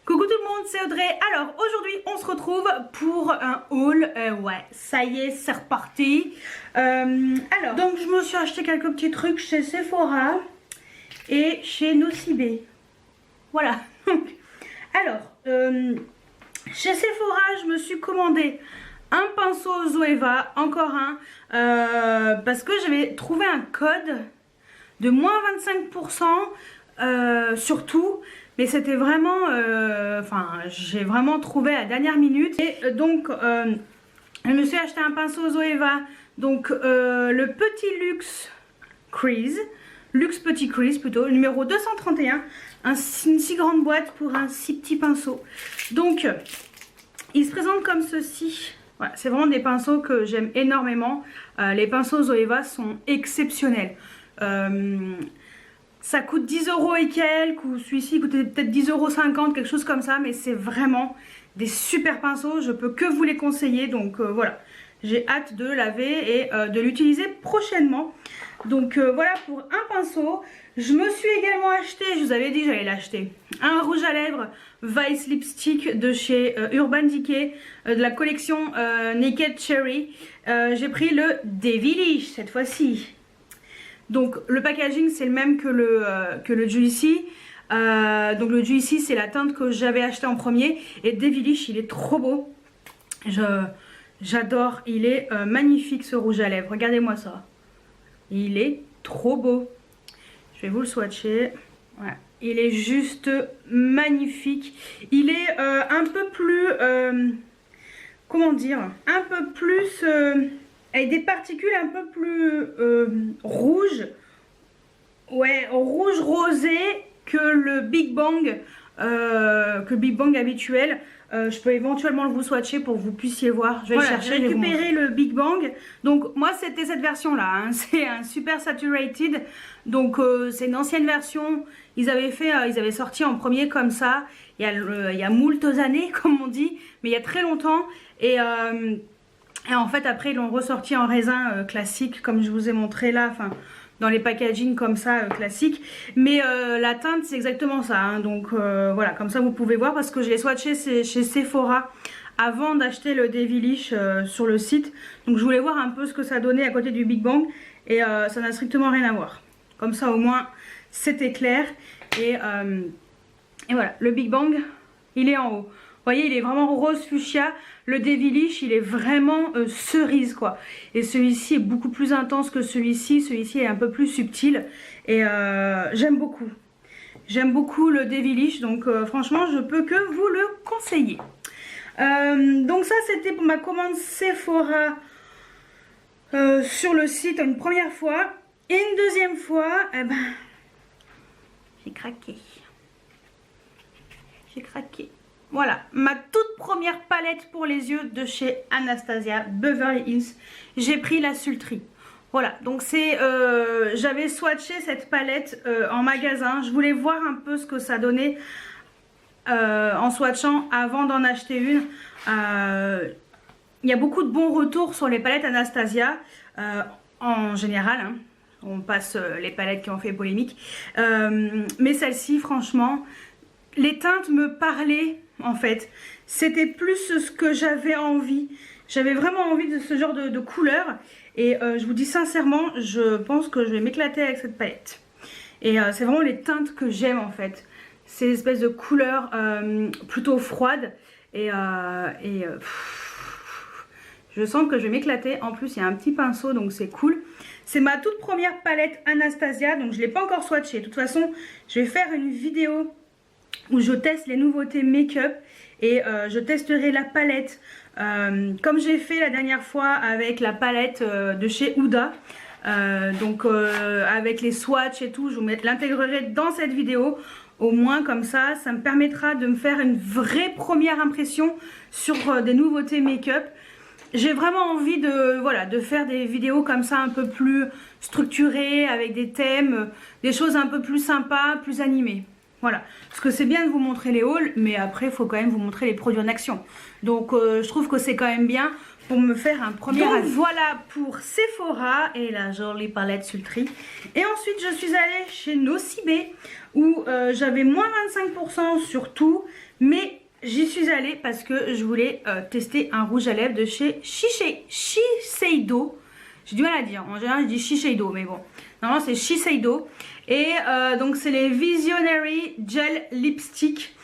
Coucou tout le monde, c'est Audrey. Alors aujourd'hui on se retrouve pour un haul. Ouais, ça y est, c'est reparti. Alors, donc je me suis acheté quelques petits trucs chez Sephora et chez Nocibé. Voilà. Alors, chez Sephora, je me suis commandé un pinceau Zoeva, encore un, parce que j'avais trouvé un code de moins 25% sur tout. Mais c'était vraiment, j'ai vraiment trouvé à la dernière minute. Et donc, je me suis acheté un pinceau Zoeva. Donc, le Petit Luxe Crease. Luxe Petit Crease plutôt. Numéro 231. Une si grande boîte pour un si petit pinceau. Donc, il se présente comme ceci. Voilà, c'est vraiment des pinceaux que j'aime énormément. Les pinceaux Zoeva sont exceptionnels. Ça coûte 10 € et quelques, ou celui-ci coûtait peut-être 10,50 €, quelque chose comme ça, mais c'est vraiment des super pinceaux, je peux que vous les conseiller, donc voilà. J'ai hâte de laver et de l'utiliser prochainement. Donc voilà pour un pinceau. Je me suis également acheté, je vous avais dit que j'allais l'acheter, un rouge à lèvres Vice Lipstick de chez Urban Decay, de la collection Naked Cherry. J'ai pris le Devilish cette fois-ci. Donc le packaging c'est le même que le Juicy. Donc le Juicy c'est la teinte que j'avais acheté en premier. Et Devilish il est trop beau. J'adore. Il est magnifique ce rouge à lèvres. Regardez-moi ça. Il est trop beau. Je vais vous le swatcher. Voilà. Il est juste magnifique. Il est un peu plus... comment dire? Un peu plus... avec des particules un peu plus rouges, ouais, rouge rosé que le Big Bang, habituel. Je peux éventuellement vous swatcher pour que vous puissiez voir. Je vais le chercher. J'ai récupéré le Big Bang. Donc moi c'était cette version là, hein. C'est un super saturated. Donc c'est une ancienne version. Ils avaient sorti en premier comme ça. Il y a moultes années comme on dit, mais il y a très longtemps. Et en fait après ils l'ont ressorti en raisin classique comme je vous ai montré là, enfin dans les packaging comme ça classique. Mais la teinte c'est exactement ça, hein. Donc voilà, comme ça vous pouvez voir parce que je l'ai swatché chez Sephora avant d'acheter le Devilish sur le site. Donc je voulais voir un peu ce que ça donnait à côté du Big Bang et ça n'a strictement rien à voir. Comme ça au moins c'était clair. Et voilà, le Big Bang il est en haut. Vous voyez, il est vraiment rose fuchsia. Le Devilish, il est vraiment cerise, quoi. Et celui-ci est beaucoup plus intense que celui-ci. Celui-ci est un peu plus subtil. Et j'aime beaucoup. J'aime beaucoup le Devilish. Donc, franchement, je peux que vous le conseiller. Donc, ça, c'était pour ma commande Sephora sur le site une première fois. Et une deuxième fois, eh ben, j'ai craqué. J'ai craqué. Voilà, ma toute première palette pour les yeux de chez Anastasia Beverly Hills. J'ai pris la Sultry. Voilà, donc c'est... j'avais swatché cette palette en magasin. Je voulais voir un peu ce que ça donnait en swatchant avant d'en acheter une. Il y a beaucoup de bons retours sur les palettes Anastasia en général, hein. On passe les palettes qui ont fait polémique. Mais celle-ci, franchement, les teintes me parlaient. En fait, c'était plus ce que j'avais envie. J'avais vraiment envie de ce genre de couleur. Et je vous dis sincèrement, je pense que je vais m'éclater avec cette palette. Et c'est vraiment les teintes que j'aime en fait. Ces espèces de couleurs plutôt froides. Et je sens que je vais m'éclater. En plus, il y a un petit pinceau, donc c'est cool. C'est ma toute première palette Anastasia. Donc je ne l'ai pas encore swatchée. De toute façon, je vais faire une vidéo où je teste les nouveautés make-up et je testerai la palette comme j'ai fait la dernière fois avec la palette de chez Huda. Donc avec les swatchs et tout, je l'intégrerai dans cette vidéo. Au moins comme ça me permettra de me faire une vraie première impression sur des nouveautés make-up. J'ai vraiment envie de faire des vidéos comme ça un peu plus structurées, avec des thèmes, des choses un peu plus sympas, plus animées. Voilà, parce que c'est bien de vous montrer les hauls, mais après il faut quand même vous montrer les produits en action. Donc je trouve que c'est quand même bien pour me faire un premier avis. Voilà pour Sephora et la jolie palette Sultry. Et ensuite je suis allée chez Nocibé où j'avais moins 25% sur tout, mais j'y suis allée parce que je voulais tester un rouge à lèvres de chez Shiseido. J'ai du mal à dire, en général je dis Shiseido, mais bon, normalement c'est Shiseido. Et donc c'est les Visionary Gel Lipstick.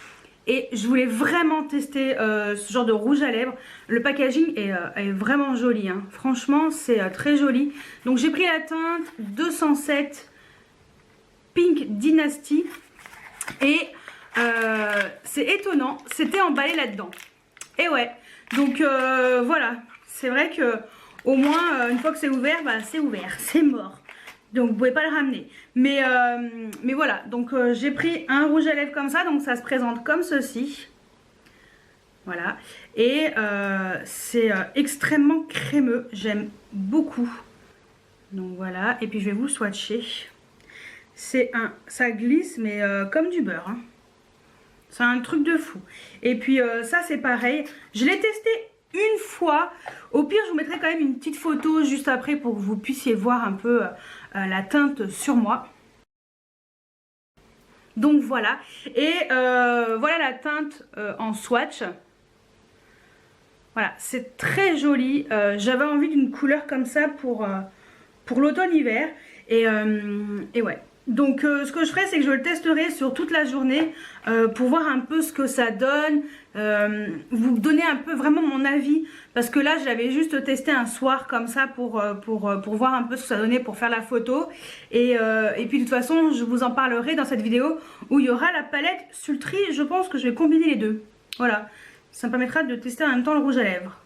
Et je voulais vraiment tester ce genre de rouge à lèvres. Le packaging est vraiment joli, hein. Franchement c'est très joli. Donc j'ai pris la teinte 207 Pink Dynasty. Et c'est étonnant, c'était emballé là-dedans. Et ouais, donc voilà, c'est vrai que au moins une fois que c'est ouvert, bah, c'est ouvert, c'est mort. Donc vous pouvez pas le ramener. Mais voilà, donc j'ai pris un rouge à lèvres comme ça, donc ça se présente comme ceci. Voilà, et c'est extrêmement crémeux, j'aime beaucoup. Donc voilà, et puis je vais vous le swatcher. Ça glisse mais comme du beurre, hein. C'est un truc de fou. Et puis ça c'est pareil, je l'ai testé une fois. Au pire je vous mettrai quand même une petite photo juste après pour que vous puissiez voir un peu la teinte sur moi. Donc voilà. Et voilà la teinte en swatch. Voilà, c'est très joli. J'avais envie d'une couleur comme ça pour l'automne-hiver. Et ouais. Donc ce que je ferai, c'est que je le testerai sur toute la journée pour voir un peu ce que ça donne, vous donner un peu vraiment mon avis, parce que là je l'avais juste testé un soir comme ça pour voir un peu ce que ça donnait pour faire la photo, et puis de toute façon je vous en parlerai dans cette vidéo où il y aura la palette Sultry. Je pense que je vais combiner les deux, voilà, ça me permettra de tester en même temps le rouge à lèvres,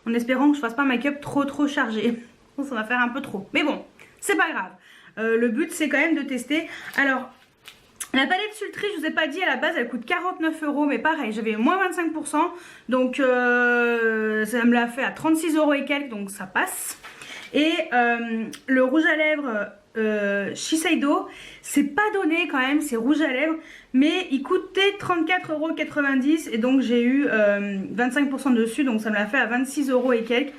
en espérant que je fasse pas un make-up trop chargé. Ça va faire un peu trop, mais bon, c'est pas grave. Le but c'est quand même de tester. Alors la palette Sultry, je vous ai pas dit, à la base elle coûte 49 €, mais pareil j'avais moins 25%, donc ça me l'a fait à 36 € et quelques, donc ça passe. Et le rouge à lèvres Shiseido, c'est pas donné quand même, c'est rouge à lèvres, mais il coûtait 34,90 € et donc j'ai eu 25% dessus, donc ça me l'a fait à 26 € et quelques.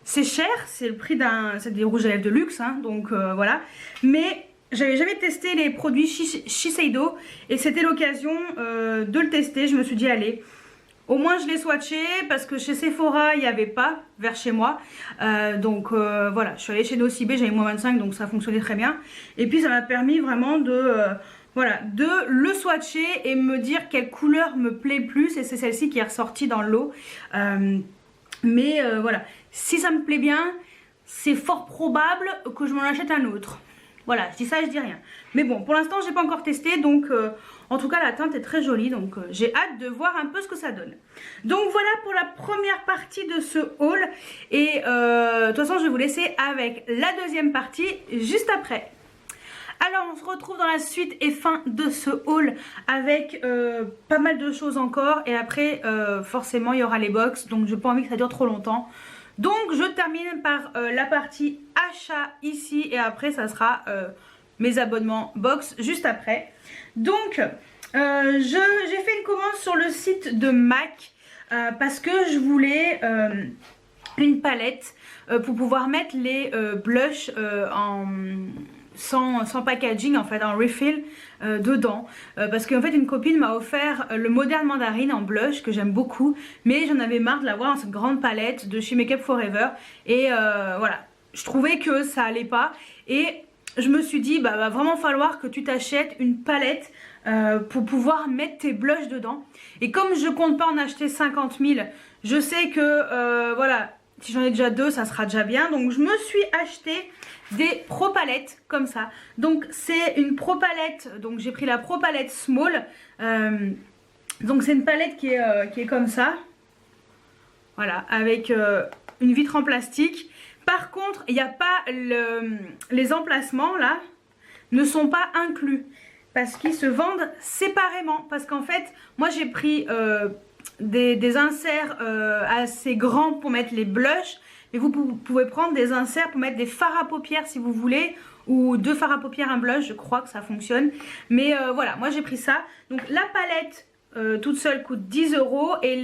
C'est cher, c'est le prix c'est des rouges à lèvres de luxe, hein, donc voilà. Mais j'avais jamais testé les produits Shiseido et c'était l'occasion de le tester. Je me suis dit allez, au moins je l'ai swatché parce que chez Sephora il n'y avait pas vers chez moi. Donc voilà, je suis allée chez Nocibé, j'avais moins 25, donc ça fonctionnait très bien. Et puis ça m'a permis vraiment voilà, de le swatcher et me dire quelle couleur me plaît le plus. Et c'est celle-ci qui est ressortie dans le lot. Mais voilà, si ça me plaît bien, c'est fort probable que je m'en achète un autre. Voilà, je dis ça, je dis rien. Mais bon, pour l'instant, j'ai pas encore testé, donc en tout cas, la teinte est très jolie, donc j'ai hâte de voir un peu ce que ça donne. Donc voilà pour la première partie de ce haul. Et de toute façon, je vais vous laisser avec la deuxième partie juste après. Alors on se retrouve dans la suite et fin de ce haul avec pas mal de choses encore. Et après forcément il y aura les box, donc j'ai pas envie que ça dure trop longtemps. Donc je termine par la partie achat ici. Et après ça sera mes abonnements box juste après. Donc j'ai fait une commande sur le site de MAC parce que je voulais une palette pour pouvoir mettre les blushs sans packaging, en fait, en refill dedans, parce qu'en fait une copine m'a offert le Modern Mandarine en blush que j'aime beaucoup, mais j'en avais marre de l'avoir dans cette grande palette de chez Make Up For Ever. Et voilà, je trouvais que ça allait pas et je me suis dit bah va vraiment falloir que tu t'achètes une palette pour pouvoir mettre tes blushs dedans. Et comme je compte pas en acheter 50 000, je sais que voilà, si j'en ai déjà deux ça sera déjà bien, donc je me suis acheté des Pro Palettes comme ça. Donc c'est une Pro Palette, donc j'ai pris la Pro Palette Small. Donc c'est une palette qui est comme ça, voilà, avec une vitre en plastique. Par contre il n'y a pas les emplacements là ne sont pas inclus parce qu'ils se vendent séparément. Parce qu'en fait moi j'ai pris des inserts assez grands pour mettre les blushs. Et vous pouvez prendre des inserts pour mettre des fards à paupières si vous voulez, ou 2 fards à paupières, un blush, je crois que ça fonctionne. Mais voilà, moi j'ai pris ça. Donc la palette toute seule coûte 10 € et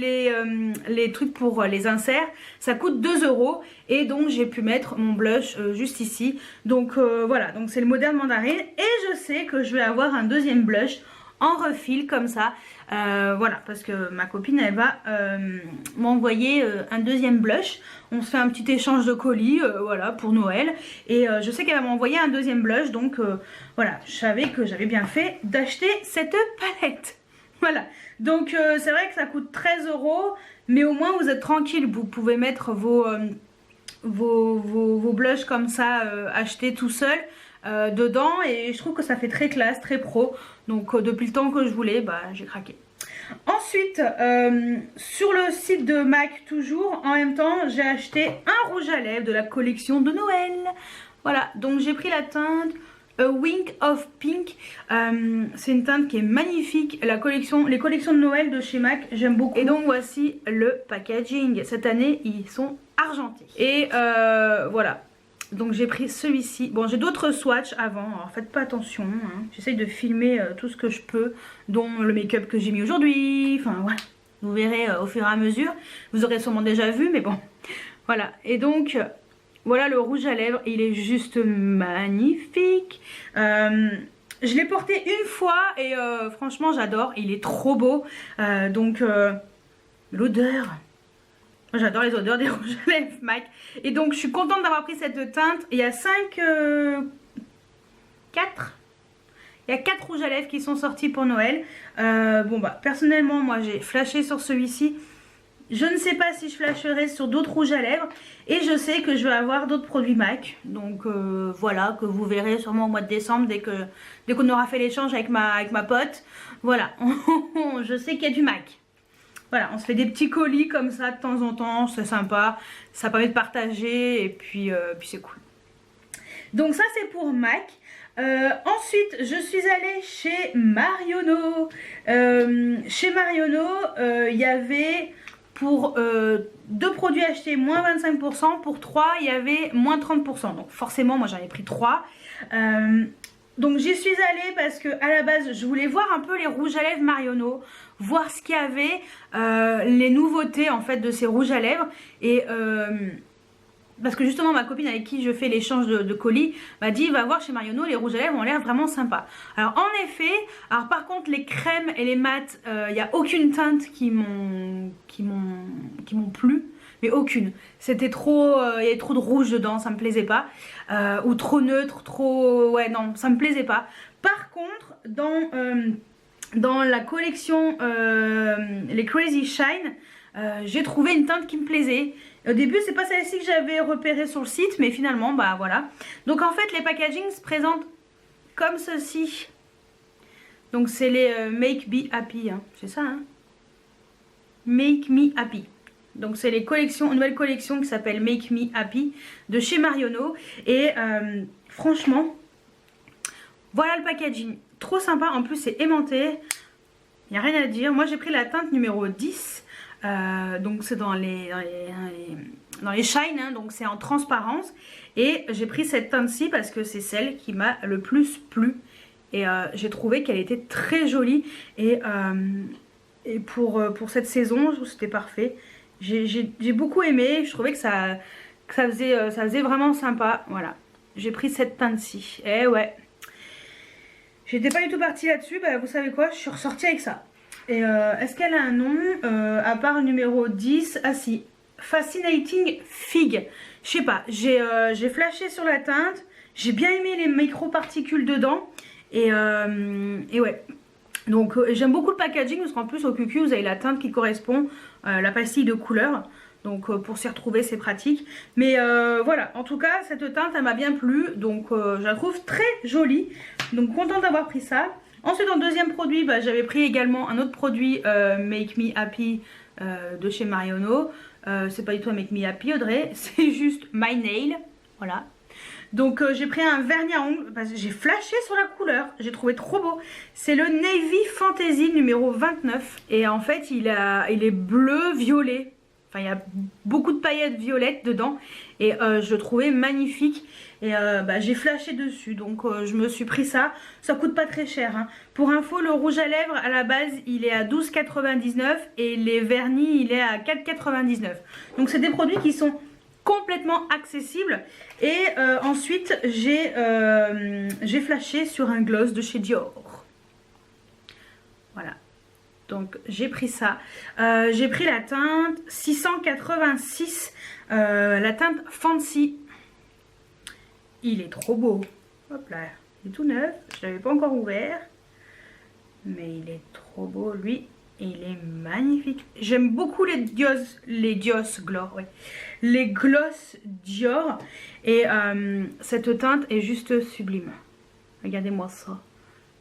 les trucs pour les inserts ça coûte 2 € et donc j'ai pu mettre mon blush juste ici. Donc voilà, donc c'est le Modern Mandarin et je sais que je vais avoir un deuxième blush en refil comme ça. Voilà, parce que ma copine elle va m'envoyer un deuxième blush. On se fait un petit échange de colis, voilà, pour Noël. Et je sais qu'elle va m'envoyer un deuxième blush, donc voilà, je savais que j'avais bien fait d'acheter cette palette. Voilà, donc c'est vrai que ça coûte 13 €, mais au moins vous êtes tranquille, vous pouvez mettre vos blushs comme ça, achetés tout seul. Dedans et je trouve que ça fait très classe, très pro, donc depuis le temps que je voulais, bah j'ai craqué. Ensuite sur le site de MAC toujours, en même temps j'ai acheté un rouge à lèvres de la collection de Noël. Voilà, donc j'ai pris la teinte A Wink of Pink. C'est une teinte qui est magnifique. Les collections de Noël de chez MAC, j'aime beaucoup. Et donc voici le packaging. Cette année ils sont argentés. Et voilà. Donc j'ai pris celui-ci. Bon, j'ai d'autres swatchs avant, alors faites pas attention, hein. J'essaye de filmer tout ce que je peux, dont le make-up que j'ai mis aujourd'hui. Enfin voilà, vous verrez au fur et à mesure. Vous aurez sûrement déjà vu, mais bon. Voilà, et donc voilà le rouge à lèvres, il est juste magnifique. Je l'ai porté une fois et franchement j'adore, il est trop beau. Donc l'odeur... Moi j'adore les odeurs des rouges à lèvres MAC. Et donc je suis contente d'avoir pris cette teinte. Il y a 4 rouges à lèvres qui sont sortis pour Noël. Bon bah personnellement moi j'ai flashé sur celui-ci. Je ne sais pas si je flasherai sur d'autres rouges à lèvres. Et je sais que je vais avoir d'autres produits MAC. Donc voilà, que vous verrez sûrement au mois de décembre dès qu'on aura fait l'échange avec ma pote. Voilà, je sais qu'il y a du MAC. Voilà, on se fait des petits colis comme ça de temps en temps, c'est sympa, ça permet de partager et puis c'est cool. Donc ça c'est pour MAC. Ensuite je suis allée chez Marionneau. Chez Marionneau il y avait pour 2 produits achetés moins 25%, pour 3 il y avait moins 30%. Donc forcément moi j'en ai pris 3. Donc j'y suis allée parce que à la base je voulais voir un peu les rouges à lèvres Marionneau, voir ce qu'il y avait, les nouveautés en fait de ces rouges à lèvres. Et parce que justement ma copine avec qui je fais l'échange de colis m'a dit va voir chez Marionneau, les rouges à lèvres ont l'air vraiment sympas. Alors en effet, alors par contre les crèmes et les mats, il n'y a aucune teinte qui m'ont plu. Mais aucune, c'était trop, il y avait trop de rouge dedans, ça me plaisait pas. Ou trop neutre, trop, ouais non, ça me plaisait pas. Par contre, dans la collection les Crazy Shine, j'ai trouvé une teinte qui me plaisait. Au début c'est pas celle-ci que j'avais repérée sur le site, mais finalement bah voilà. Donc en fait les packagings se présentent comme ceci. Donc c'est les Make Me Happy, hein. C'est ça hein, Make Me Happy. Donc c'est les collections, une nouvelle collection qui s'appelle Make Me Happy de chez Marionneau. Et franchement, voilà le packaging. Trop sympa, en plus c'est aimanté. Il n'y a rien à dire. Moi j'ai pris la teinte numéro 10. Donc c'est dans les shine, hein, donc c'est en transparence. Et j'ai pris cette teinte-ci parce que c'est celle qui m'a le plus plu. Et j'ai trouvé qu'elle était très jolie. Et pour cette saison, je trouve que c'était parfait. J'ai beaucoup aimé, je trouvais que ça faisait vraiment sympa. Voilà, j'ai pris cette teinte-ci. Eh ouais, j'étais pas du tout partie là-dessus, bah vous savez quoi, je suis ressortie avec ça. Et est-ce qu'elle a un nom à part le numéro 10? Ah si, Fascinating Fig. Je sais pas, j'ai flashé sur la teinte, j'ai bien aimé les micro-particules dedans. Et ouais. Donc j'aime beaucoup le packaging parce qu'en plus au QQ vous avez la teinte qui correspond, la pastille de couleur. Donc pour s'y retrouver c'est pratique. Mais voilà, en tout cas cette teinte elle m'a bien plu. Donc je la trouve très jolie. Donc contente d'avoir pris ça. Ensuite en deuxième produit bah, j'avais pris également un autre produit Make Me Happy de chez Marionneau. C'est pas du tout un Make Me Happy Audrey, c'est juste My Nail. Voilà. Donc j'ai pris un vernis à ongles parce que j'ai flashé sur la couleur, j'ai trouvé trop beau. C'est le Navy Fantasy numéro 29 et en fait il est bleu violet. Enfin, il y a beaucoup de paillettes violettes dedans et je le trouvais magnifique. Et j'ai flashé dessus, donc je me suis pris ça. Ça coûte pas très cher, hein. Pour info, le rouge à lèvres à la base il est à 12,99 et les vernis il est à 4,99. Donc c'est des produits qui sont complètement accessibles. Et ensuite j'ai flashé sur un gloss de chez Dior. Voilà. Donc j'ai pris ça. J'ai pris la teinte 686, la teinte Fancy. Il est trop beau. Hop là, il est tout neuf. Je l'avais pas encore ouvert. Mais il est trop beau lui. Et il est magnifique. J'aime beaucoup les gloss Dior. Et cette teinte est juste sublime. Regardez-moi ça.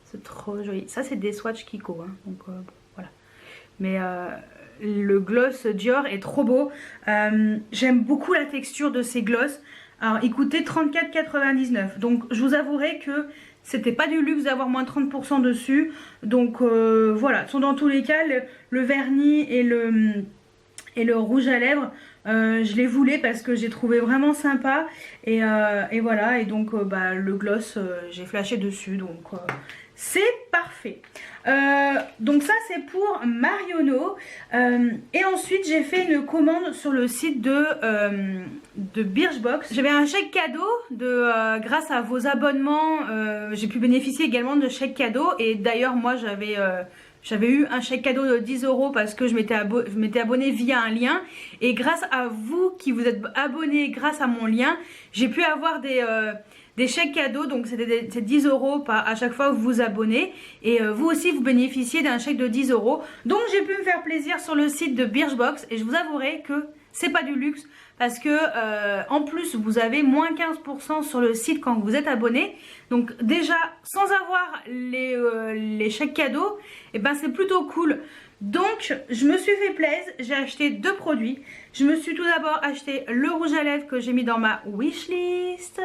C'est trop joli. Ça c'est des swatchs Kiko. Hein. Donc voilà. Mais le gloss Dior est trop beau. J'aime beaucoup la texture de ces gloss. Alors il coûtait 34,99. Donc je vous avouerai que c'était pas du luxe d'avoir moins 30% dessus. Donc voilà. Dans tous les cas, le vernis et le rouge à lèvres, je les voulais parce que j'ai trouvé vraiment sympa. Et voilà. Et donc le gloss, j'ai flashé dessus. Donc c'est parfait. Donc ça c'est pour Marionneau. Et ensuite j'ai fait une commande sur le site de Birchbox. J'avais un chèque cadeau grâce à vos abonnements. J'ai pu bénéficier également de chèques cadeaux. Et d'ailleurs moi j'avais eu un chèque cadeau de 10 € parce que je m'étais abonnée via un lien. Et grâce à vous qui vous êtes abonnés grâce à mon lien, j'ai pu avoir des chèques cadeaux. Donc c'est 10 € à chaque fois que vous vous abonnez. Et vous aussi vous bénéficiez d'un chèque de 10 €. Donc j'ai pu me faire plaisir sur le site de Birchbox. Et je vous avouerai que c'est pas du luxe. Parce que en plus vous avez moins 15% sur le site quand vous êtes abonné. Donc déjà sans avoir les chèques cadeaux, et ben c'est plutôt cool. Donc je me suis fait plaisir, j'ai acheté 2 produits. Je me suis tout d'abord acheté le rouge à lèvres que j'ai mis dans ma wishlist.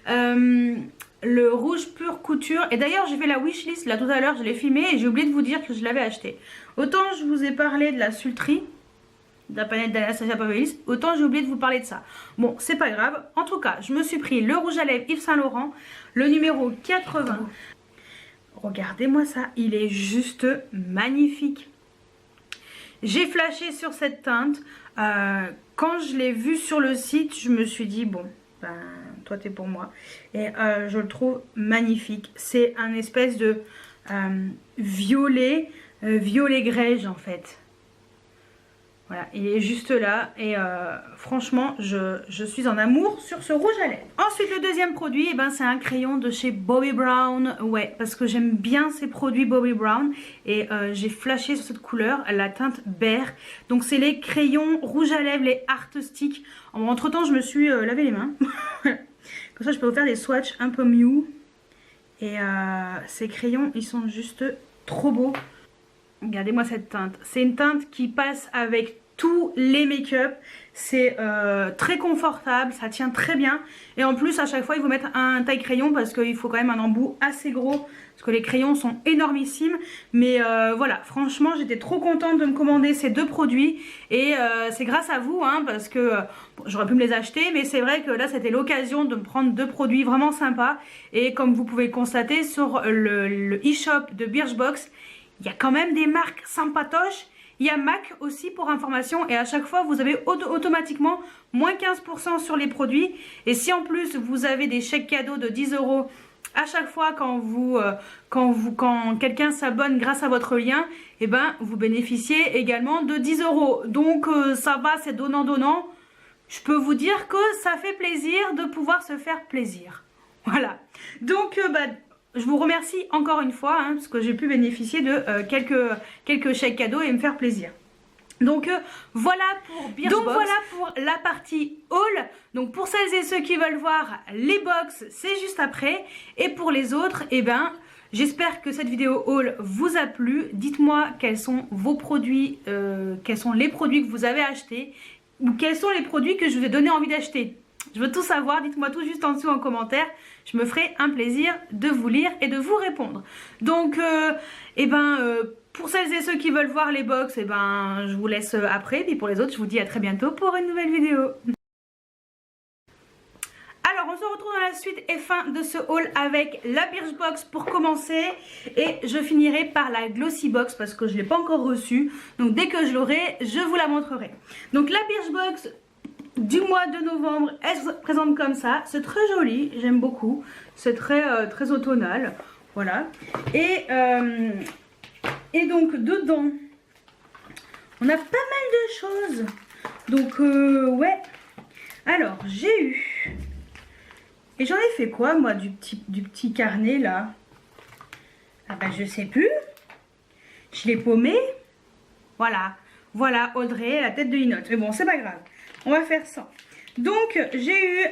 Le rouge pure couture. Et d'ailleurs j'ai fait la wishlist là tout à l'heure, je l'ai filmé et j'ai oublié de vous dire que je l'avais acheté. Autant je vous ai parlé de la Sultry, de la palette d'Anastasia Pavlis, autant j'ai oublié de vous parler de ça. Bon, c'est pas grave. En tout cas, je me suis pris le rouge à lèvres Yves Saint Laurent, le numéro 80. Regardez-moi ça, il est juste magnifique. J'ai flashé sur cette teinte. Quand je l'ai vu sur le site, je me suis dit, bon, ben, toi t'es pour moi. Et je le trouve magnifique. C'est un espèce de violet grège en fait. Voilà, il est juste là et franchement, je suis en amour sur ce rouge à lèvres. Ensuite, le deuxième produit, c'est un crayon de chez Bobbi Brown. Ouais, parce que j'aime bien ces produits Bobbi Brown. Et j'ai flashé sur cette couleur, la teinte Bear. Donc, c'est les crayons rouge à lèvres, les Art Stick. Entre temps, je me suis lavé les mains. Comme ça, je peux vous faire des swatchs un peu mieux. Et ces crayons, ils sont juste trop beaux. Regardez-moi cette teinte. C'est une teinte qui passe avec tous les make-up. C'est très confortable, ça tient très bien. Et en plus, à chaque fois, il faut mettre un taille crayon parce qu'il faut quand même un embout assez gros. Parce que les crayons sont énormissimes. Mais voilà, franchement, j'étais trop contente de me commander ces 2 produits. Et c'est grâce à vous, hein, parce que j'aurais pu me les acheter. Mais c'est vrai que là, c'était l'occasion de me prendre 2 produits vraiment sympas. Et comme vous pouvez le constater, sur le e-shop de Birchbox, il y a quand même des marques sympatoches. Il y a MAC aussi pour information. Et à chaque fois, vous avez automatiquement moins 15% sur les produits. Et si en plus, vous avez des chèques cadeaux de 10 € à chaque fois quand quelqu'un s'abonne grâce à votre lien, et vous bénéficiez également de 10 €. Donc ça va, c'est donnant-donnant. Je peux vous dire que ça fait plaisir de pouvoir se faire plaisir. Voilà. Donc je vous remercie encore une fois, hein, parce que j'ai pu bénéficier de quelques chèques cadeaux et me faire plaisir. Donc voilà pour Birchbox. Donc voilà pour la partie haul. Donc pour celles et ceux qui veulent voir les box, c'est juste après. Et pour les autres, j'espère que cette vidéo haul vous a plu. Dites-moi quels sont vos produits, quels sont les produits que vous avez achetés, ou quels sont les produits que je vous ai donné envie d'acheter. Je veux tout savoir, dites-moi tout juste en dessous en commentaire. je me ferai un plaisir de vous lire et de vous répondre. Donc, pour celles et ceux qui veulent voir les box, je vous laisse après. Et pour les autres, je vous dis à très bientôt pour une nouvelle vidéo. Alors, on se retrouve dans la suite et fin de ce haul avec la Birchbox pour commencer. Et je finirai par la Glossy Box parce que je ne l'ai pas encore reçue. Donc, dès que je l'aurai, je vous la montrerai. Donc, la Birchbox du mois de novembre, elle se présente comme ça. C'est très joli, j'aime beaucoup. C'est très automnal. Voilà. Et donc, dedans, on a pas mal de choses. Donc, ouais. Alors, j'ai eu... Et j'en ai fait quoi, moi, du petit carnet, là? Ah bah, je sais plus. Je l'ai paumé. Voilà. Voilà, Audrey, la tête de linotte. Mais bon, c'est pas grave. On va faire ça. Donc, j'ai eu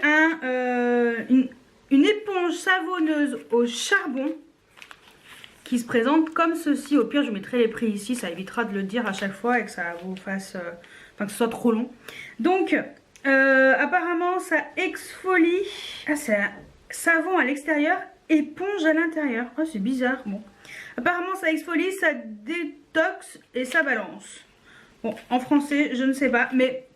une éponge savonneuse au charbon qui se présente comme ceci. Au pire, je mettrai les prix ici. Ça évitera de le dire à chaque fois et que ça vous fasse... que ce soit trop long. Donc... apparemment ça exfolie. Ah, c'est un savon à l'extérieur, éponge à l'intérieur. Oh, c'est bizarre. Bon, apparemment ça exfolie, ça détoxe et ça balance. Bon, en français je ne sais pas, mais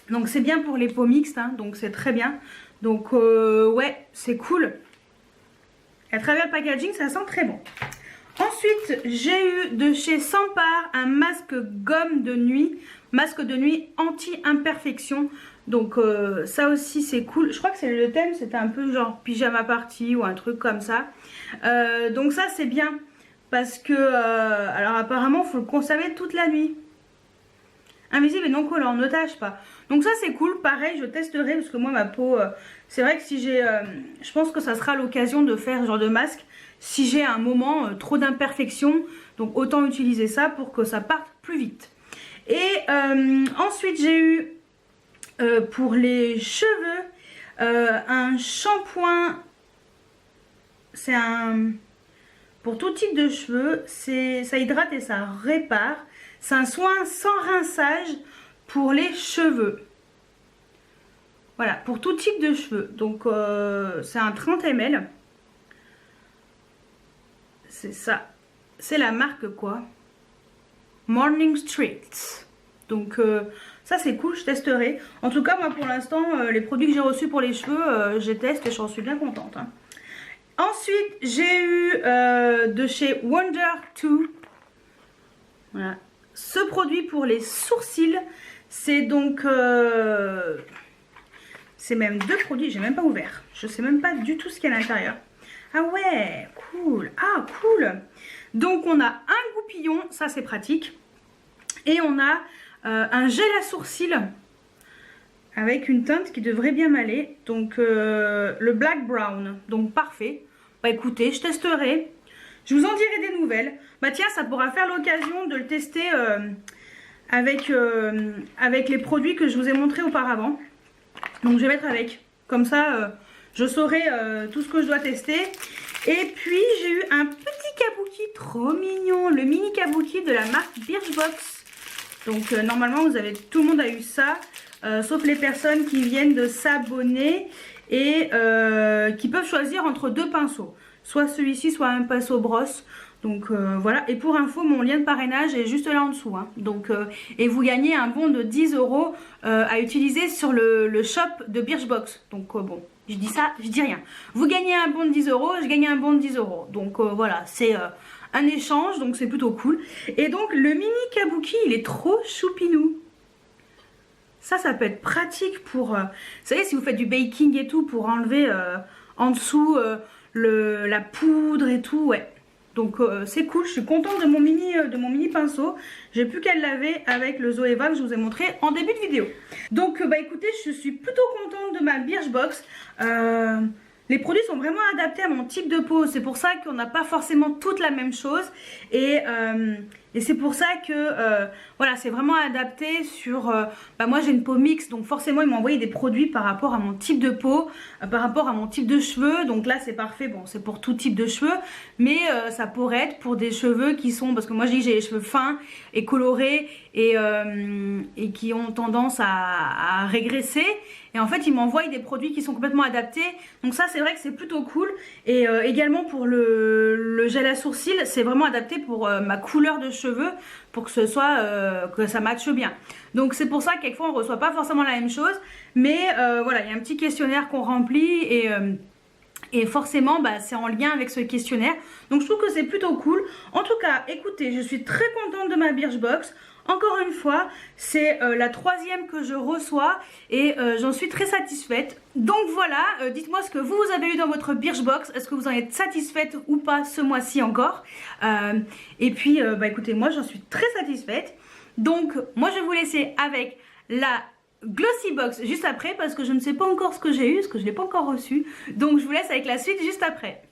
donc c'est bien pour les peaux mixtes, hein, donc c'est très bien. Donc ouais, c'est cool. À travers le packaging, ça sent très bon. Ensuite, j'ai eu de chez Sampar un masque gomme de nuit, masque de nuit anti-imperfection. Donc ça aussi c'est cool. Je crois que c'est le thème, c'était un peu genre pyjama party ou un truc comme ça. Donc ça c'est bien parce que alors apparemment il faut le conserver toute la nuit. Invisible et non collant, ne tâche pas. Donc ça c'est cool, pareil je testerai parce que moi ma peau, c'est vrai que si j'ai, je pense que ça sera l'occasion de faire ce genre de masque si j'ai un moment trop d'imperfection. Donc autant utiliser ça pour que ça parte plus vite. Et ensuite j'ai eu pour les cheveux un shampoing, c'est un pour tout type de cheveux, ça hydrate et ça répare. C'est un soin sans rinçage pour les cheveux. Voilà, pour tout type de cheveux. Donc c'est un 30 ml. C'est ça. C'est la marque quoi? Morning Streets. Donc ça c'est cool, je testerai. En tout cas moi pour l'instant les produits que j'ai reçus pour les cheveux, je teste et j'en suis bien contente. Hein. Ensuite j'ai eu de chez Wonder 2. Voilà. Ce produit pour les sourcils. C'est donc... c'est même deux produits, j'ai même pas ouvert. Je sais même pas du tout ce qu'il y a à l'intérieur. Ah ouais, cool. Ah cool. Donc on a un goupillon, ça c'est pratique. Et on a un gel à sourcils avec une teinte qui devrait bien m'aller. Donc le black brown. Donc parfait. Bah écoutez, je testerai. Je vous en dirai des nouvelles. Bah tiens, ça pourra faire l'occasion de le tester avec les produits que je vous ai montrés auparavant. Donc je vais mettre avec. Comme ça, je saurai tout ce que je dois tester. Et puis j'ai eu un petit kabuki trop mignon. Le mini kabuki de la marque Birchbox. Donc normalement tout le monde a eu ça. Sauf les personnes qui viennent de s'abonner et qui peuvent choisir entre deux pinceaux. Soit celui-ci, soit un pinceau brosse. Donc voilà, et pour info, mon lien de parrainage est juste là en dessous. Hein. Donc, et vous gagnez un bon de 10 € à utiliser sur le shop de Birchbox. Donc bon, je dis ça, je dis rien. Vous gagnez un bon de 10 €, je gagne un bon de 10 €. Donc voilà, c'est un échange, donc c'est plutôt cool. Et donc le mini kabuki, il est trop choupinou. Ça peut être pratique pour, vous savez, si vous faites du baking et tout, pour enlever en dessous la poudre et tout, ouais. Donc c'est cool, je suis contente de mon mini pinceau. J'ai plus qu'à le laver avec le Zoeva que je vous ai montré en début de vidéo. Donc bah écoutez, je suis plutôt contente de ma Birchbox. Les produits sont vraiment adaptés à mon type de peau. C'est pour ça qu'on n'a pas forcément toute la même chose. Et Et c'est pour ça que voilà, c'est vraiment adapté sur... moi j'ai une peau mixte, donc forcément ils m'ont envoyé des produits par rapport à mon type de peau, par rapport à mon type de cheveux. Donc là c'est parfait, bon c'est pour tout type de cheveux, mais ça pourrait être pour des cheveux qui sont... Parce que moi je dis que j'ai les cheveux fins et colorés et qui ont tendance à régresser. Et en fait ils m'envoient des produits qui sont complètement adaptés. Donc ça c'est vrai que c'est plutôt cool. Et également pour le gel à sourcils, c'est vraiment adapté pour ma couleur de cheveux, pour que ce soit que ça matche bien. Donc c'est pour ça que quelquefois on ne reçoit pas forcément la même chose. Mais voilà, il y a un petit questionnaire qu'on remplit et forcément c'est en lien avec ce questionnaire. Donc je trouve que c'est plutôt cool. En tout cas, écoutez, je suis très contente de ma Birchbox. Encore une fois, c'est la 3e que je reçois et j'en suis très satisfaite. Donc voilà, dites-moi ce que vous avez eu dans votre Birchbox. Est-ce que vous en êtes satisfaite ou pas ce mois-ci encore? Et puis, écoutez, moi j'en suis très satisfaite. Donc moi je vais vous laisser avec la Glossy Box juste après parce que je ne sais pas encore ce que j'ai eu, parce que je ne l'ai pas encore reçu. Donc je vous laisse avec la suite juste après.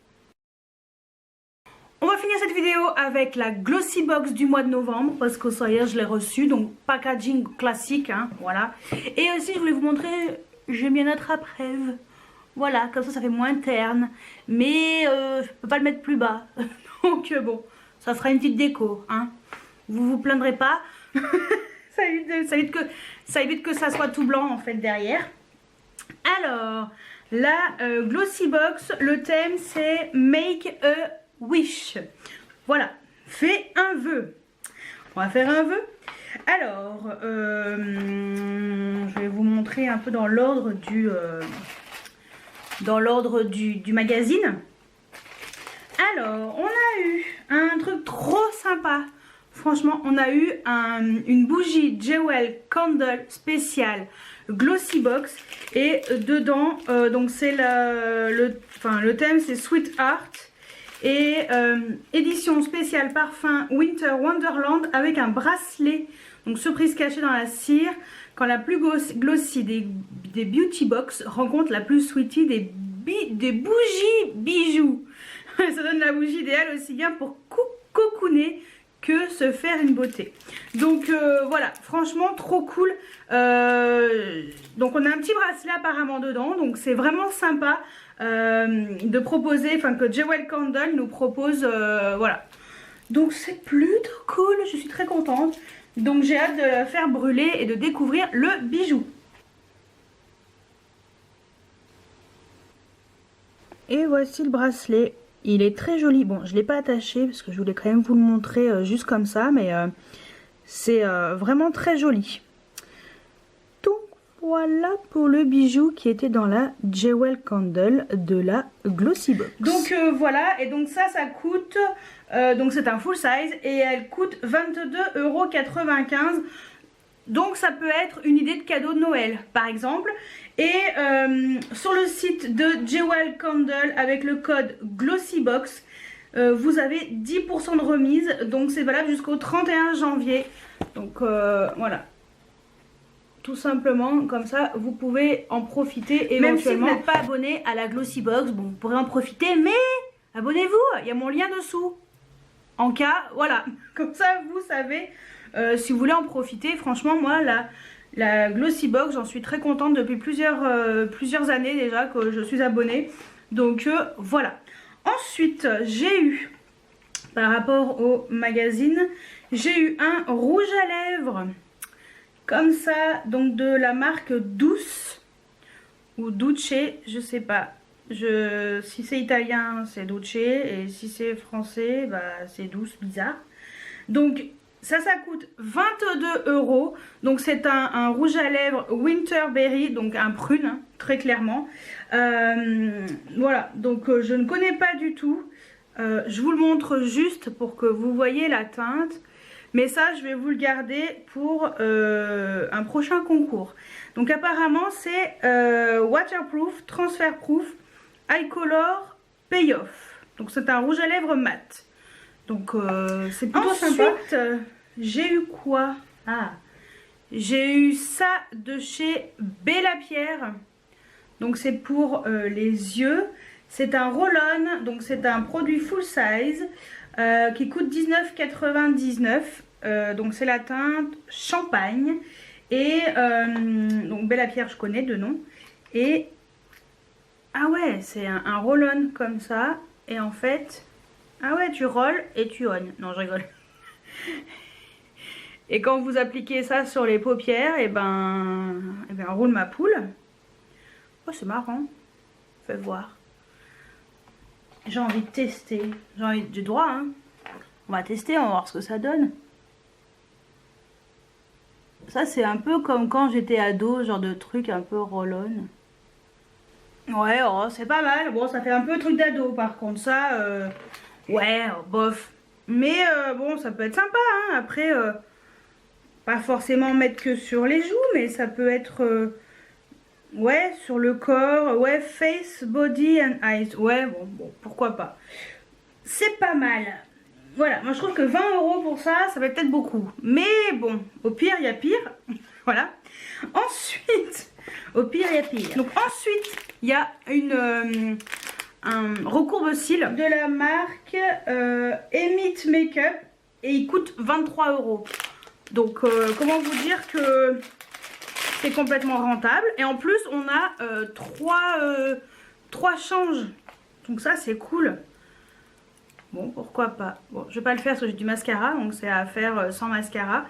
On va finir cette vidéo avec la Glossy Box du mois de novembre parce que ça y est, je l'ai reçue, donc packaging classique, hein, voilà. Et aussi, je voulais vous montrer, j'ai mis un attrape-rêve, voilà, comme ça fait moins terne, mais je peux pas le mettre plus bas, donc bon, ça fera une petite déco, hein. Vous vous plaindrez pas, ça évite que ça soit tout blanc en fait derrière. Alors, la Glossy Box, le thème c'est Make a Wish. Voilà, fais un vœu. On va faire un vœu. Alors, je vais vous montrer un peu dans l'ordre du magazine. Alors, on a eu un truc trop sympa. Franchement, on a eu une bougie Jewel Candle spéciale Glossy Box. Et dedans, donc c'est le thème, c'est Sweetheart. Et édition spéciale parfum Winter Wonderland avec un bracelet. Donc surprise cachée dans la cire. Quand la plus glossy des beauty box rencontre la plus sweetie des bougies bijoux. Ça donne la bougie idéale aussi bien pour cocooner que se faire une beauté. Donc voilà, franchement trop cool. Donc on a un petit bracelet apparemment dedans, donc c'est vraiment sympa de proposer, enfin que Jewel Candle nous propose, voilà. Donc c'est plutôt cool, je suis très contente. Donc j'ai hâte de la faire brûler et de découvrir le bijou. Et voici le bracelet. Il est très joli. Bon, je ne l'ai pas attaché parce que je voulais quand même vous le montrer juste comme ça. Mais c'est vraiment très joli. Donc voilà pour le bijou qui était dans la Jewel Candle de la Glossy Box. Donc voilà. Et donc ça coûte... donc c'est un full size. Et elle coûte 22,95 €. Donc ça peut être une idée de cadeau de Noël par exemple. Et sur le site de Jewel Candle avec le code GlossyBox, vous avez 10% de remise. Donc c'est valable jusqu'au 31 janvier. Donc voilà. Tout simplement, comme ça, vous pouvez en profiter éventuellement. Même si vous n'êtes pas abonné à la Glossy Box, bon, vous pourrez en profiter, mais abonnez-vous, il y a mon lien dessous. En cas, voilà, comme ça, vous savez, si vous voulez en profiter. Franchement, moi, la Glossy Box, j'en suis très contente depuis plusieurs années déjà que je suis abonnée. Donc, voilà. Ensuite, j'ai eu, par rapport au magazine, j'ai eu un rouge à lèvres. Comme ça, donc de la marque Douce ou Duce, je sais pas. Si c'est italien, c'est Duce et si c'est français, c'est Douce, bizarre. Donc ça coûte 22 €. Donc c'est un rouge à lèvres Winterberry, donc un prune, hein, très clairement. Voilà, donc je ne connais pas du tout. Je vous le montre juste pour que vous voyez la teinte. Mais ça, je vais vous le garder pour un prochain concours. Donc apparemment, c'est waterproof, transfer proof, eye color, payoff. Donc c'est un rouge à lèvres mat. Donc c'est plutôt sympa. Ensuite, j'ai eu quoi? Ah, j'ai eu ça de chez Bella Pierre. Donc c'est pour les yeux. C'est un roll-on, donc c'est un produit full size. qui coûte 19,99 €. Donc c'est la teinte champagne. Et donc Bella Pierre, je connais de nom. Et ah ouais, c'est un roll-on comme ça. Et en fait, ah ouais, tu rolls et tu on. Non, je rigole. Et quand vous appliquez ça sur les paupières, et ben roule ma poule. Oh, c'est marrant. Fais voir. J'ai envie de tester. J'ai envie du droit, hein. On va tester, on va voir ce que ça donne. Ça, c'est un peu comme quand j'étais ado, genre de truc un peu roll-on. Ouais, oh, c'est pas mal. Bon, ça fait un peu truc d'ado, par contre. Ça, ouais, bof. Mais bon, ça peut être sympa, hein. Après, pas forcément mettre que sur les joues, mais ça peut être... ouais, sur le corps. Ouais, face, body and eyes. Ouais, bon, pourquoi pas. C'est pas mal. Voilà, moi je trouve que 20 € pour ça, ça va peut-être beaucoup. Mais bon, au pire, il y a pire. Voilà. Ensuite, au pire, il y a pire. Donc ensuite, il y a un recourbe-cils de la marque Emit Makeup. Et il coûte 23 €. Donc, comment vous dire que c'est complètement rentable. Et en plus, on a 3 changes. Donc ça, c'est cool. Bon, pourquoi pas. Bon, je vais pas le faire parce que j'ai du mascara, donc c'est à faire sans mascara.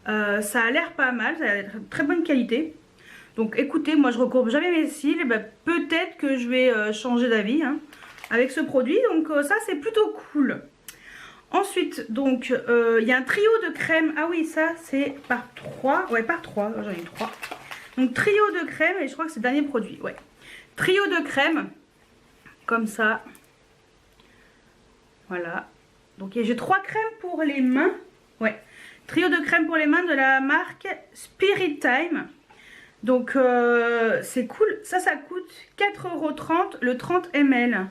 Ça a l'air pas mal, ça a l'air de très bonne qualité. Donc écoutez, moi je recourbe jamais mes cils, ben, peut-être que je vais changer d'avis hein, avec ce produit. Donc ça c'est plutôt cool. Ensuite, donc il y a un trio de crème. Ah oui, ça c'est par 3. Ouais, par 3, j'en ai 3. Donc trio de crème, et je crois que c'est le dernier produit. Ouais. Trio de crème, comme ça. Voilà. Donc j'ai 3 crèmes pour les mains. Ouais. Trio de crème pour les mains de la marque Spirit Time. Donc c'est cool. Ça coûte 4,30 € le 30 ml.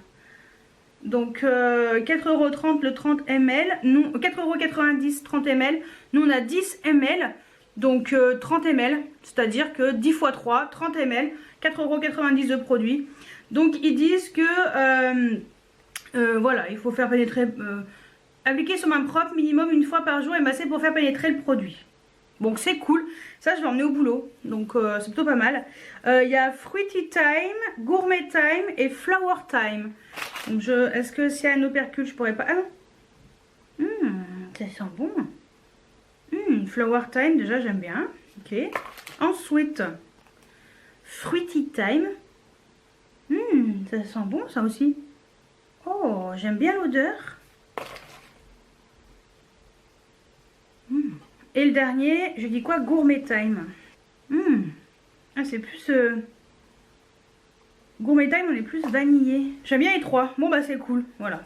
Donc 4,30 € le 30 ml. Nous, 4,90 € 30 ml. Nous on a 10 ml. Donc 30 ml. C'est-à-dire que 10 x 3, 30 ml. 4,90 € de produit. Donc ils disent que... voilà, il faut faire pénétrer, appliquer sur main propre minimum une fois par jour et masser pour faire pénétrer le produit. Donc c'est cool, ça je vais emmener au boulot, donc c'est plutôt pas mal. Il y a Fruity Time, Gourmet Time et Flower Time. Donc est-ce que s'il y a un opercule je pourrais pas... Ah non, ça sent bon. Flower Time déjà j'aime bien, ok. Ensuite, Fruity Time. Ça sent bon ça aussi. Oh, j'aime bien l'odeur. Et le dernier, je dis quoi? Gourmet Time. Ah, c'est plus... Gourmet Time, on est plus vanillé. J'aime bien les 3. Bon, bah c'est cool. Voilà.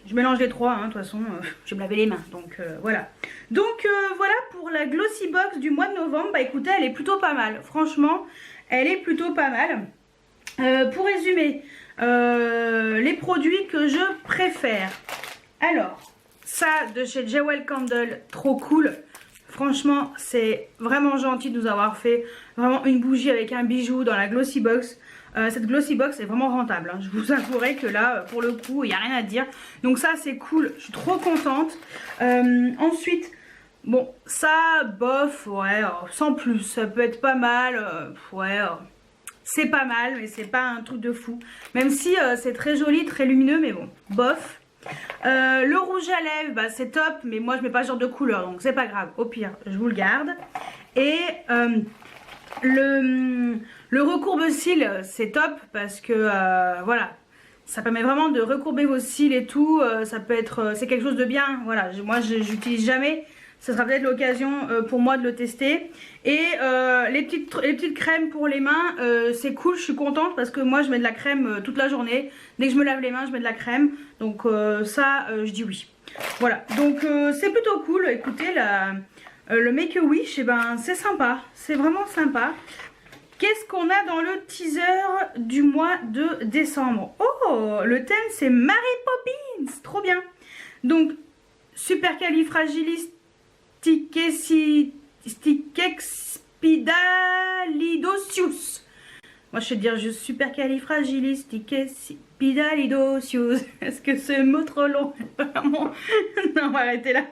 Je mélange les 3, hein. De toute façon, je vais me laver les mains. Donc, voilà. Donc, voilà pour la Glossy Box du mois de novembre. Bah écoutez, elle est plutôt pas mal. Franchement, elle est plutôt pas mal. Pour résumer... les produits que je préfère. Alors, ça de chez Jewel Candle, trop cool. Franchement, c'est vraiment gentil de nous avoir fait vraiment une bougie avec un bijou dans la Glossy Box. Cette Glossy Box est vraiment rentable. Hein. Je vous avouerai que là, pour le coup, il n'y a rien à dire. Donc ça, c'est cool. Je suis trop contente. Ensuite, bon, ça, bof, ouais, sans plus. Ça peut être pas mal. Ouais, c'est pas mal, mais c'est pas un truc de fou. Même si c'est très joli, très lumineux, mais bon, bof. Le rouge à lèvres, bah, c'est top, mais moi je mets pas ce genre de couleur, donc c'est pas grave. Au pire, je vous le garde. Et le recourbe-cils, c'est top parce que voilà, ça permet vraiment de recourber vos cils et tout. Ça peut être, c'est quelque chose de bien. Voilà, moi j'utilise jamais. Ça sera peut-être l'occasion pour moi de le tester. Et les petites crèmes pour les mains, c'est cool, je suis contente parce que moi je mets de la crème toute la journée. Dès que je me lave les mains, je mets de la crème. Donc ça, je dis oui. Voilà, donc c'est plutôt cool. Écoutez, le Make-A-Wish, eh ben, c'est sympa. C'est vraiment sympa. Qu'est-ce qu'on a dans le teaser du mois de décembre? Oh, le thème c'est Mary Poppins. Trop bien. Donc, supercalifragilisticexpialidocious. Moi je sais dire juste supercalifragilisticexpialidocious. Est-ce que ce mot trop long? Non, on va arrêter là.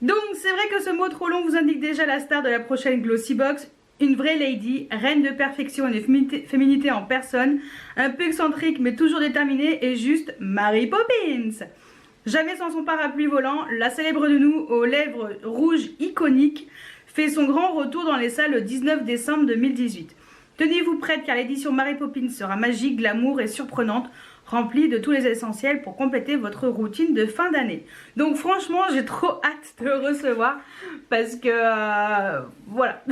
Donc c'est vrai que ce mot trop long vous indique déjà la star de la prochaine Glossybox. Une vraie lady, reine de perfection et de féminité en personne, un peu excentrique mais toujours déterminée et juste Mary Poppins. Jamais sans son parapluie volant, la célèbre nounou aux lèvres rouges iconiques fait son grand retour dans les salles le 19 décembre 2018. Tenez-vous prête car l'édition Mary Poppins sera magique, glamour et surprenante, remplie de tous les essentiels pour compléter votre routine de fin d'année. Donc franchement j'ai trop hâte de le recevoir parce que voilà,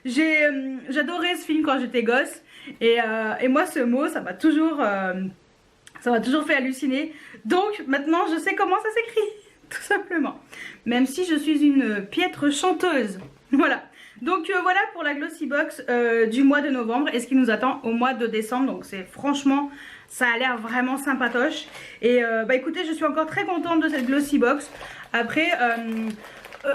j'adorais ce film quand j'étais gosse et moi ce mot ça m'a toujours fait halluciner. Donc maintenant je sais comment ça s'écrit, tout simplement. Même si je suis une piètre chanteuse. Voilà. Donc voilà pour la Glossybox du mois de novembre et ce qui nous attend au mois de décembre. Donc c'est franchement, ça a l'air vraiment sympatoche. Et bah écoutez, je suis encore très contente de cette Glossybox. Après,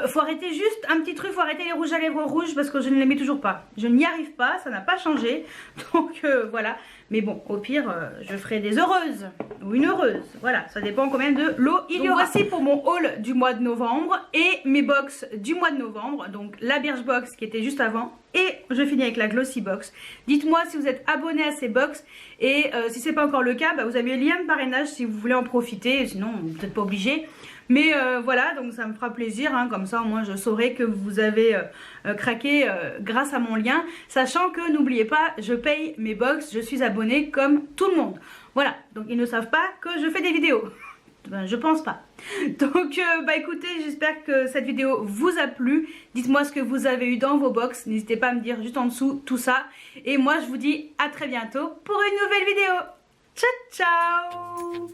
faut arrêter juste un petit truc, faut arrêter les rouges à lèvres rouges parce que je ne les mets toujours pas. Je n'y arrive pas, ça n'a pas changé. Donc voilà. Mais bon, au pire, je ferai des heureuses ou une heureuse. Voilà, ça dépend combien de l'eau il y aura. Voici pour mon haul du mois de novembre et mes box du mois de novembre. Donc la Birchbox qui était juste avant et je finis avec la Glossybox. Dites-moi si vous êtes abonné à ces box et si c'est pas encore le cas, bah, vous avez le lien de parrainage si vous voulez en profiter. Sinon, vous n'êtes pas obligé. Mais voilà, donc ça me fera plaisir, hein, comme ça au moins je saurai que vous avez craqué grâce à mon lien. Sachant que n'oubliez pas, je paye mes box, je suis abonnée comme tout le monde. Voilà, donc ils ne savent pas que je fais des vidéos. Ben, je pense pas. Donc bah écoutez, j'espère que cette vidéo vous a plu. Dites-moi ce que vous avez eu dans vos box. N'hésitez pas à me dire juste en dessous tout ça. Et moi je vous dis à très bientôt pour une nouvelle vidéo. Ciao ciao.